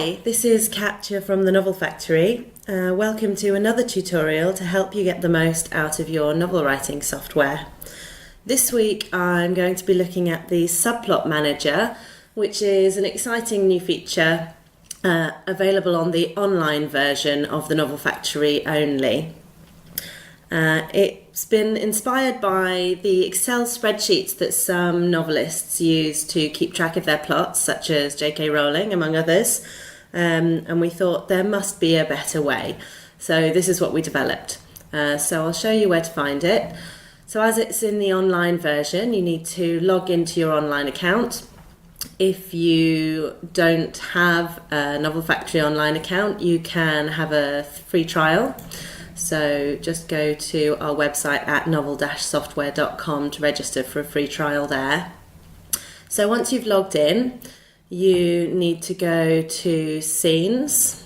Hi, this is Katja from the Novel Factory. Welcome to another tutorial to help you get the most out of your novel writing software. This week I'm going to be looking at the Subplot Manager, which is an exciting new feature available on the online version of the Novel Factory only. It's been inspired by the Excel spreadsheets that some novelists use to keep track of their plots, such as J.K. Rowling, among others, and we thought there must be a better way. So this is what we developed. So I'll show you where to find it. So as it's in the online version, you need to log into your online account. If you don't have a Novel Factory online account, you can have a free trial. So just go to our website at novel-software.com to register for a free trial there. So once you've logged in, you need to go to Scenes.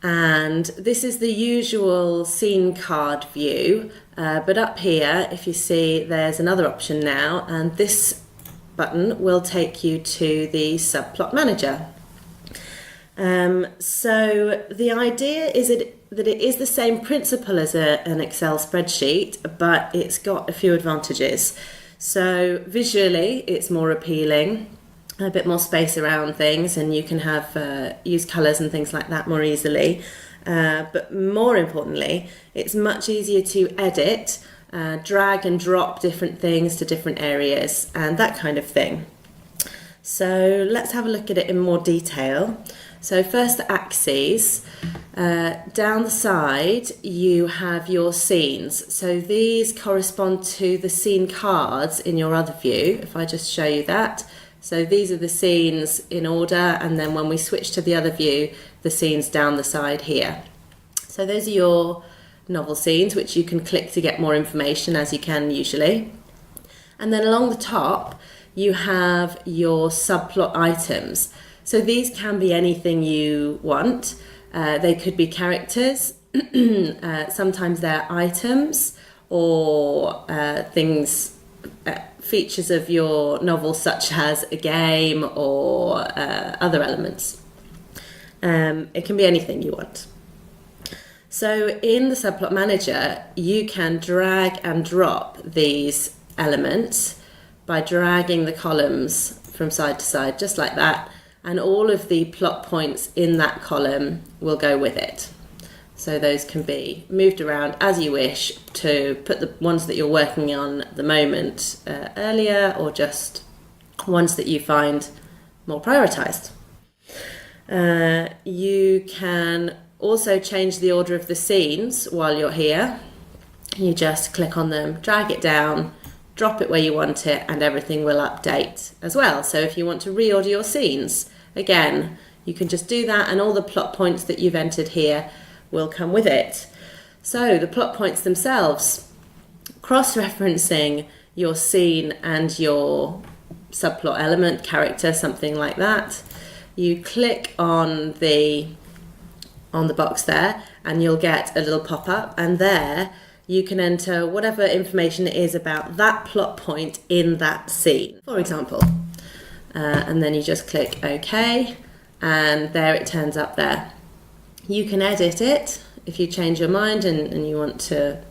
And this is the usual scene card view, but up here, if you see, there's another option now, and this button will take you to the Subplot Manager. So the idea is that it is the same principle as an Excel spreadsheet, but it's got a few advantages. So visually, it's more appealing, a bit more space around things, and you can have use colours and things like that more easily. But more importantly, it's much easier to edit, drag and drop different things to different areas, and that kind of thing. So let's have a look at it in more detail. So first the axes. Down the side you have your scenes. So these correspond to the scene cards in your other view. If I just show you that. So these are the scenes in order, and then when we switch to the other view, the scenes down the side here. So those are your novel scenes, which you can click to get more information, as you can usually. And then along the top you have your subplot items. So these can be anything you want. They could be characters, sometimes they're items, or things, features of your novel, such as a game or other elements. It can be anything you want. So in the Subplot Manager, you can drag and drop these elements by dragging the columns from side to side, just like that. And all of the plot points in that column will go with it. So those can be moved around as you wish to put the ones that you're working on at the moment earlier, or just ones that you find more prioritized. You can also change the order of the scenes while you're here. You just click on them, drag it down, drop it where you want it, and everything will update as well. So if you want to reorder your scenes, again, you can just do that, and all the plot points that you've entered here will come with it. So the plot points themselves, cross-referencing your scene and your subplot element, character, something like that. You click on the box there, and you'll get a little pop-up, and there you can enter whatever information it is about that plot point in that scene, for example. And then you just click OK, and there it turns up there. You can edit it if you change your mind and you want to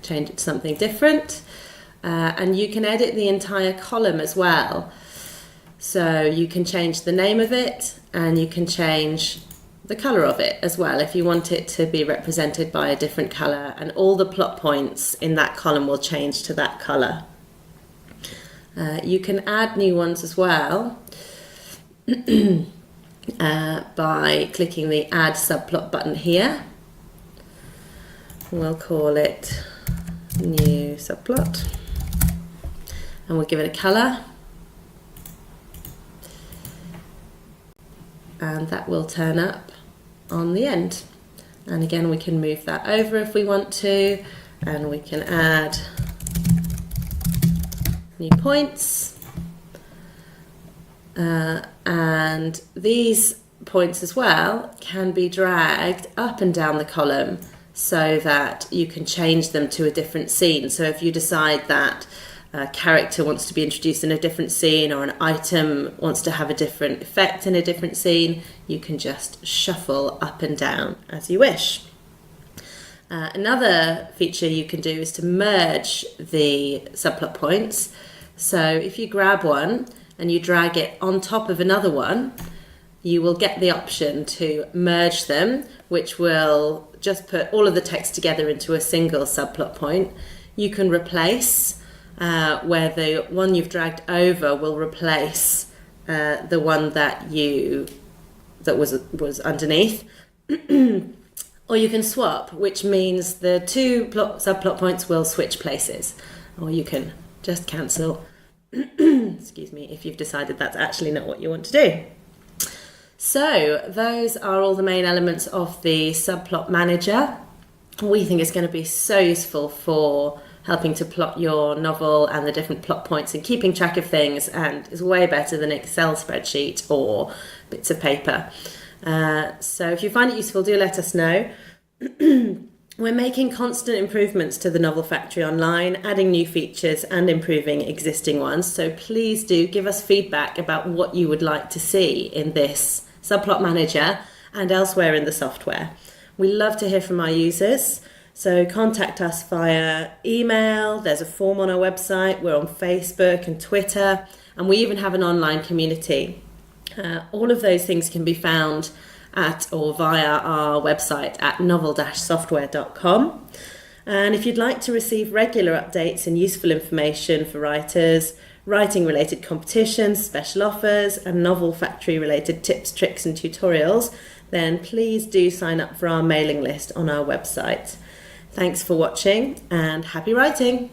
change it to something different. And you can edit the entire column as well. So you can change the name of it, and you can change the colour of it as well if you want it to be represented by a different colour, and all the plot points in that column will change to that colour. You can add new ones as well by clicking the Add Subplot button here. We'll call it New Subplot, and we'll give it a colour, and that will turn up on the end. And again, we can move that over if we want to, and we can add new points, and these points as well can be dragged up and down the column so that you can change them to a different scene. So if you decide that a character wants to be introduced in a different scene, or an item wants to have a different effect in a different scene, you can just shuffle up and down as you wish. Another feature you can do is to merge the subplot points. So if you grab one and you drag it on top of another one, you will get the option to merge them, which will just put all of the text together into a single subplot point. You can replace where the one you've dragged over will replace the one that was underneath. Or you can swap, which means the two subplot points will switch places. Or you can just cancel, excuse me, if you've decided that's actually not what you want to do. So those are all the main elements of the Subplot Manager. We think it's going to be so useful for helping to plot your novel and the different plot points and keeping track of things, and is way better than Excel spreadsheet or bits of paper. So if you find it useful, do let us know. We're making constant improvements to the Novel Factory online, adding new features and improving existing ones. So please do give us feedback about what you would like to see in this Subplot Manager and elsewhere in the software. We love to hear from our users. So contact us via email. There's a form on our website. We're on Facebook and Twitter, and we even have an online community. All of those things can be found at or via our website at novel-software.com. And if you'd like to receive regular updates and useful information for writers, writing-related competitions, special offers, and Novel Factory-related tips, tricks, and tutorials, then please do sign up for our mailing list on our website. Thanks for watching, and happy writing!